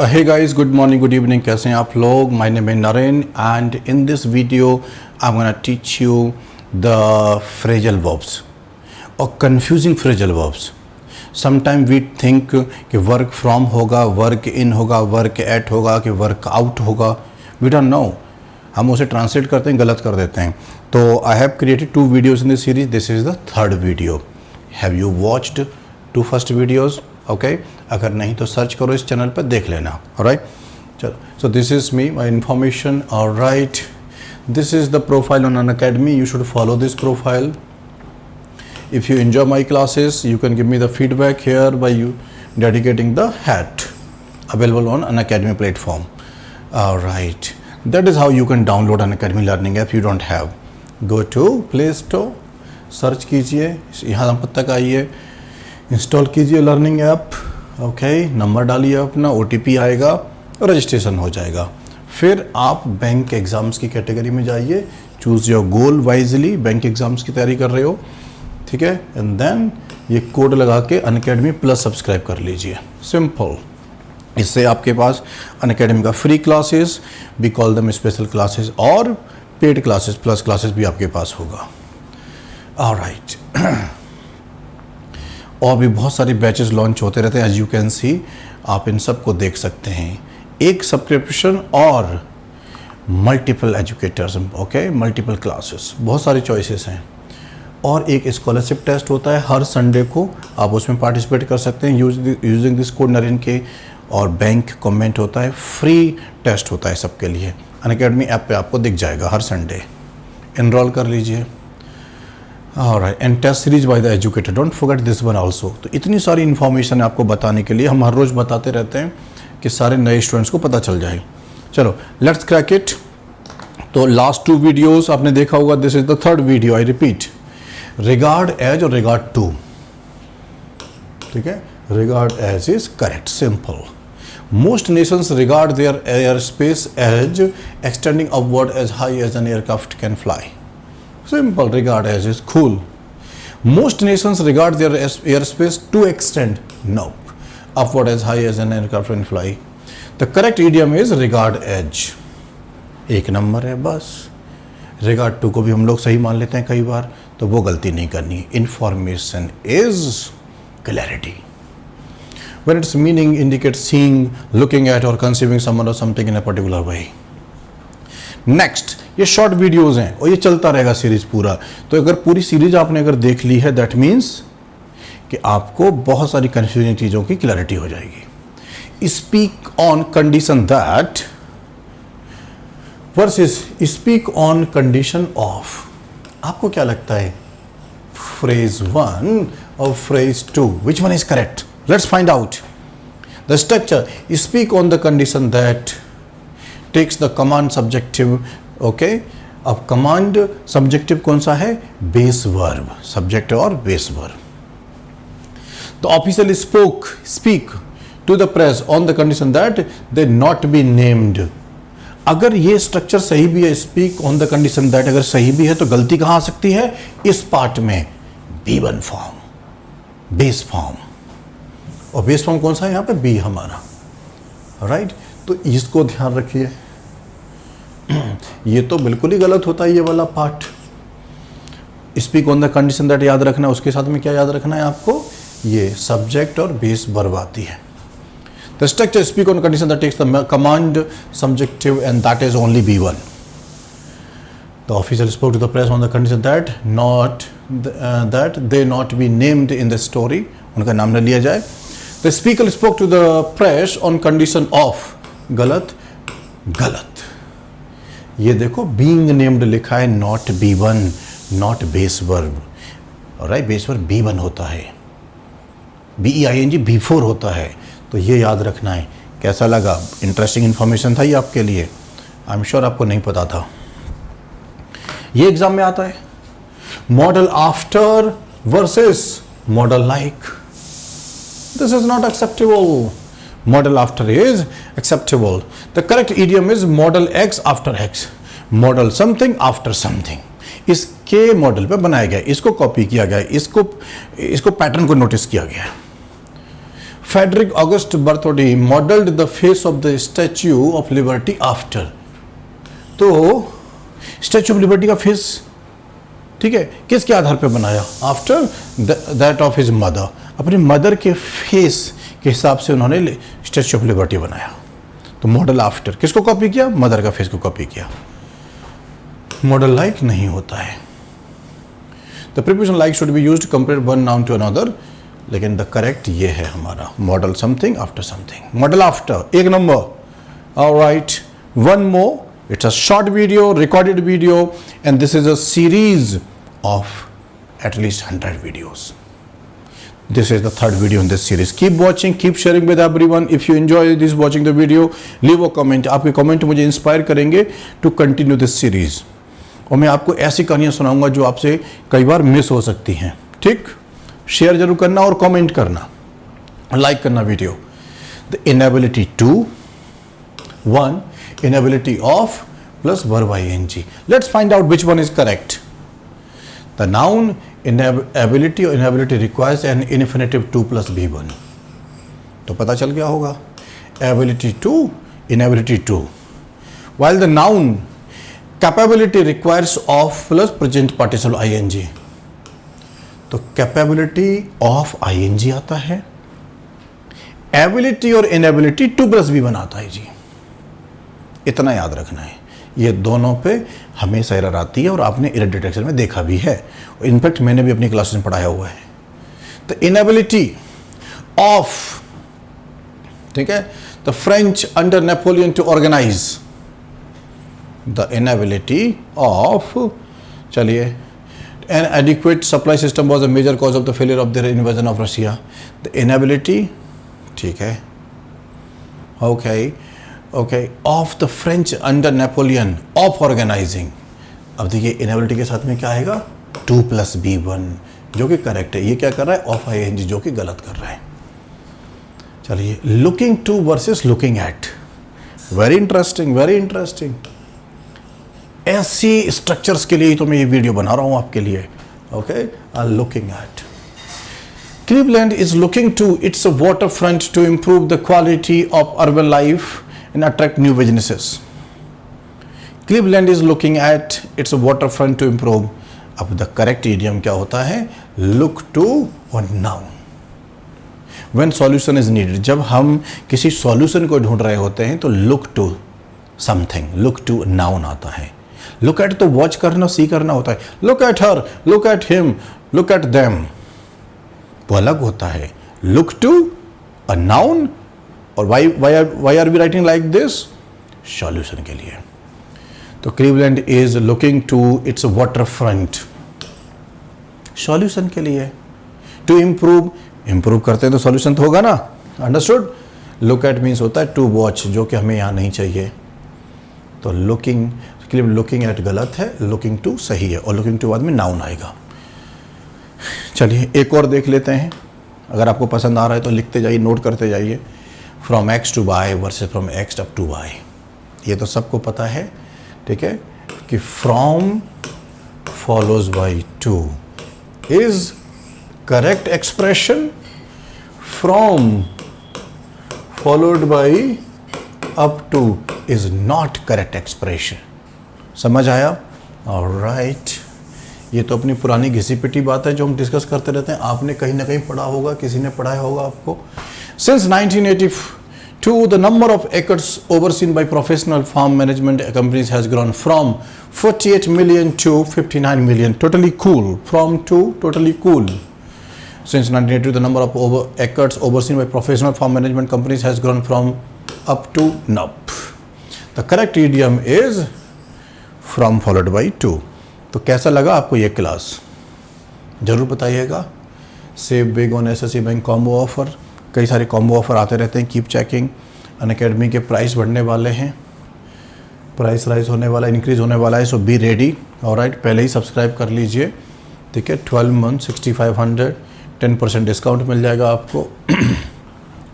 Hey guys, good morning, good evening. कैसे हैं आप लोग? My name is Naren and in this video I'm gonna teach you the phrasal verbs or confusing phrasal verbs. Sometimes we think कि work from होगा, work in होगा, work at होगा, कि work out होगा. We don't know. हम उसे translate करते हैं, गलत कर देते हैं. तो I have created 2 videos in this series. This is the 3rd video. Have you watched 2 first videos? Okay अगर नहीं तो सर्च करो इस चैनल पर, देख लेना. ऑलराइट, चलो. So this is me, my information. Alright, this is the profile on Unacademy. You should follow this profile. If you enjoy my classes you can give me the feedback here by you dedicating the hat available on Unacademy platform. Alright, that is how you can download Unacademy learning app. You don't have, go to play store, search कीजिए, यहाँ तक आइए, install कीजिए learning app. Okay, number डालिए अपना, OTP आएगा और registration हो जाएगा. फिर आप बैंक एग्ज़ाम्स की कैटेगरी में जाइए. Choose your goal wisely. Bank exams की तैयारी कर रहे हो, ठीक है, एंड देन ये कोड लगा के अनअकैडमी प्लस सब्सक्राइब कर लीजिए. सिंपल. इससे आपके पास अनअकैडमी का free classes, we call them special classes, और पेड क्लासेस, प्लस क्लासेस भी आपके पास होगा. ऑलराइट, और भी बहुत सारी बैचेस लॉन्च होते रहते हैं. एज यू कैन सी, आप इन सब को देख सकते हैं. एक सब्सक्रिप्शन और multiple educators. Okay, multiple classes, बहुत सारी चॉइसेस हैं. और एक स्कॉलरशिप टेस्ट होता है हर संडे को, आप उसमें पार्टिसिपेट कर सकते हैं यूजिंग दिस कोड नरेन के. और बैंक कमेंट होता है, फ्री टेस्ट होता है सबके लिए. अनअकैडमी ऐप पे आपको दिख जाएगा हर संडे. एनरोल कर लीजिए. Alright, and test series by the educator, don't forget this one also. तो इतनी सारी इन्फॉर्मेशन आपको बताने के लिए हम हर रोज़ बताते रहते हैं कि सारे नए स्टूडेंट्स को पता चल जाए. चलो, लेट्स क्रैक इट. तो लास्ट 2 वीडियोस आपने देखा होगा. This is the 3rd video. I repeat, regard as और रिगार्ड टू. ठीक है, regard as is correct. Simple. Most nations regard their air space as extending upward as high as an aircraft can fly. Simple. Regard as is cool. Most nations regard their airspace to extend. Nope. Upward as high as an aircraft can fly. The correct idiom is regard edge. एक number है बस. Regard to को भी हम लोग सही मान लेते हैं कई बार, तो वो गलती नहीं करनी. Information is clarity. When its meaning indicates seeing, looking at or conceiving someone or something in a particular way. Next, ये शॉर्ट वीडियोस हैं और ये चलता रहेगा सीरीज पूरा. तो अगर पूरी सीरीज आपने अगर देख ली है, दैट मीन्स कि आपको बहुत सारी कंफ्यूजिंग चीज़ों की क्लैरिटी हो जाएगी. Speak on condition that versus speak on condition of. आपको क्या लगता है, फ्रेज 1 और phrase 2, which one is correct? Let's find out. The structure, speak on the condition that takes the command subjective. Okay, अब command subjective कौन सा है? Base verb. Subject और base verb. The officer speak to the press on the condition that they not be named. अगर ये structure सही भी है, speak on the condition that अगर सही भी है, तो गलती कहां आ सकती है? इस पार्ट में, B1 फॉर्म, बेस फॉर्म. और बेस फॉर्म कौन सा है यहाँ पे? बी हमारा. राइट, तो इसको ध्यान रखिए. ये तो बिल्कुल ही गलत होता है ये वाला part. Speak on the condition that याद रखना. उसके साथ में क्या याद रखना है आपको? ये सब्जेक्ट और बेस वर्ब आती है. The structure speak on condition that takes the command subjective and that is only B1. The officer spoke to the press on the condition that they not be named in the story. उनका नाम न लिया जाए. The speaker spoke to the press on condition of. गलत, गलत. ये देखो, being named लिखा है, not B1, not base verb. Right, base verb B1 होता है, BEING B4 होता है. तो ये याद रखना है. कैसा लगा? इंटरेस्टिंग इंफॉर्मेशन था ये आपके लिए. आई एम श्योर आपको नहीं पता था. ये एग्जाम में आता है. Model after versus model like. This is not acceptable. Model after is acceptable. The correct idiom is model X after X. Model something after something. इसके मॉडल पे बनाया गया, इसको कॉपी किया गया, इसको पैटर्न को नोटिस किया गया. Frederick August Bartholdi modeled the face of the Statue of Liberty after. तो स्टैच्यू ऑफ लिबर्टी का फेस, ठीक है, किसके आधार पे बनाया? After that of his mother, अपनी मदर के फेस के हिसाब से उन्होंने स्टैच्यू ऑफ लिबर्टी बनाया। तो मॉडल आफ्टर किसको कॉपी किया? मदर का फेस को कॉपी किया। मॉडल लाइक नहीं होता है। The preposition like should be used to compare one noun to another, लेकिन द करेक्ट ये है हमारा model something after something, model after, एक number. Alright, one more. It's a short video, recorded video, and this is a series of at least 100 videos. This is the third video in this series. Keep watching, keep sharing with everyone. If you enjoy this watching the video, leave a comment. आपके comment मुझे inspire करेंगे to continue this series. और मैं आपको ऐसी कहानियाँ सुनाऊंगा जो आपसे कई बार मिस हो सकती हैं। ठीक, शेयर जरूर करना और कमेंट करना, लाइक करना video. The inability to, one, inability of plus verb ing. Let's find out which one is correct. The noun inability or inability requires an infinitive to plus be1. तो पता चल गया होगा, ability to, inability to. While the noun capability requires of plus present participle ing. तो capability of ing आता है, ability और inability to plus be1 आता है जी। इतना याद रखना है, ये दोनों पे हमेशा एरर आती है और आपने एरर डिटेक्शन में देखा भी है, इनफैक्ट मैंने भी अपनी क्लासेस में पढ़ाया हुआ है। द इनएबिलिटी ऑफ, ठीक है, the French under Napoleon to organise, the inability of, चलिए, an adequate supply system was a major cause of the failure of the invasion of Russia. The inability, ठीक है, okay, of the French under Napoleon of organising. अब देखिए inability के साथ में क्या आएगा? टू प्लस B1, जो कि करेक्ट है। ये क्या कर रहा है? ऑफ ing, जो कि गलत कर रहा है। चलिए, looking to versus looking at, very interesting, very interesting. ऐसी स्ट्रक्चर्स के लिए तो मैं ये वीडियो बना रहा हूं आपके लिए। Okay, looking at, Cleveland is looking to its waterfront to improve the quality of urban life and attract new businesses. Cleveland is looking at its waterfront to improve. अब the correct idiom क्या होता है? Look to or noun. When solution is needed, जब हम किसी solution को ढूंढ रहे होते हैं तो look to something, look to noun आता है। Look at तो watch करना, see करना होता है। Look at her, look at him, look at them, वो अलग होता है। Look to a noun, और why are we writing like this? Solution के लिए। तो Cleveland is looking to its waterfront, solution के लिए। To improve करते हैं तो solution तो होगा ना, understood? Look at means होता है to watch, जो कि हमें यहाँ नहीं चाहिए। तो looking at गलत है, looking to सही है, और looking to बाद में noun आएगा। चलिए एक और देख लेते हैं। अगर आपको पसंद आ रहा है तो लिखते जाइए, नोट करते जाइए। From X to Y versus from X up to Y, ये तो सबको पता है, ठीक है, कि from follows by to is correct expression, from followed by up to is not correct expression. समझ आया? ऑलराइट, ये तो अपनी पुरानी घिसी पिटी बात है जो हम डिस्कस करते रहते हैं। आपने कहीं ना कहीं पढ़ा होगा, किसी ने पढ़ाया होगा आपको। Since 1982 the number of acres overseen by professional farm management companies has grown from 48 million to 59 million. Totally cool. From to totally cool. Since 1982 the number of acres overseen by professional farm management companies has grown from up to nope. The correct idiom is from followed by to. तो कैसा लगा आपको ये class? ज़रूर बताइएगा। Save big on SSC bank combo offer, कई सारे combo offer आते रहते हैं। Keep checking. अनअकैडमी के प्राइस बढ़ने वाले हैं, प्राइस राइज होने वाला, इंक्रीज होने वाला है, सो बी रेडी। ऑलराइट, पहले ही सब्सक्राइब कर लीजिए, ठीक है। 12 month 6500, 10% डिस्काउंट मिल जाएगा आपको।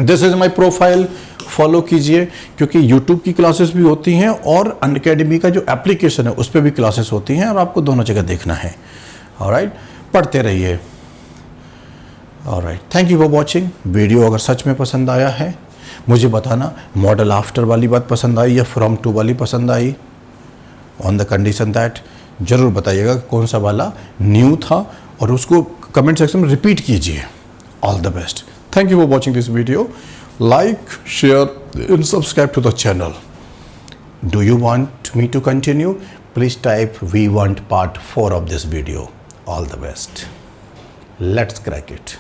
This is my profile, follow कीजिए, क्योंकि यूट्यूब की क्लासेस भी होती हैं और अनअकैडमी का जो एप्लीकेशन है उस पर भी क्लासेस होती हैं, और आपको दोनों जगह देखना है। ऑलराइट, पढ़ते रहिए। Alright, thank you for watching. Video अगर सच में पसंद आया है मुझे बताना, मॉडल आफ्टर वाली बात पसंद आई या फ्रॉम टू वाली पसंद आई, ऑन द कंडीशन दैट जरूर बताइएगा कौन सा वाला न्यू था और उसको कमेंट सेक्शन में रिपीट कीजिए। All the best, thank you for watching this video. Like, share and subscribe to the channel. Do you want me to continue? Please type we want part 4 of this video. All the best. Let's crack it.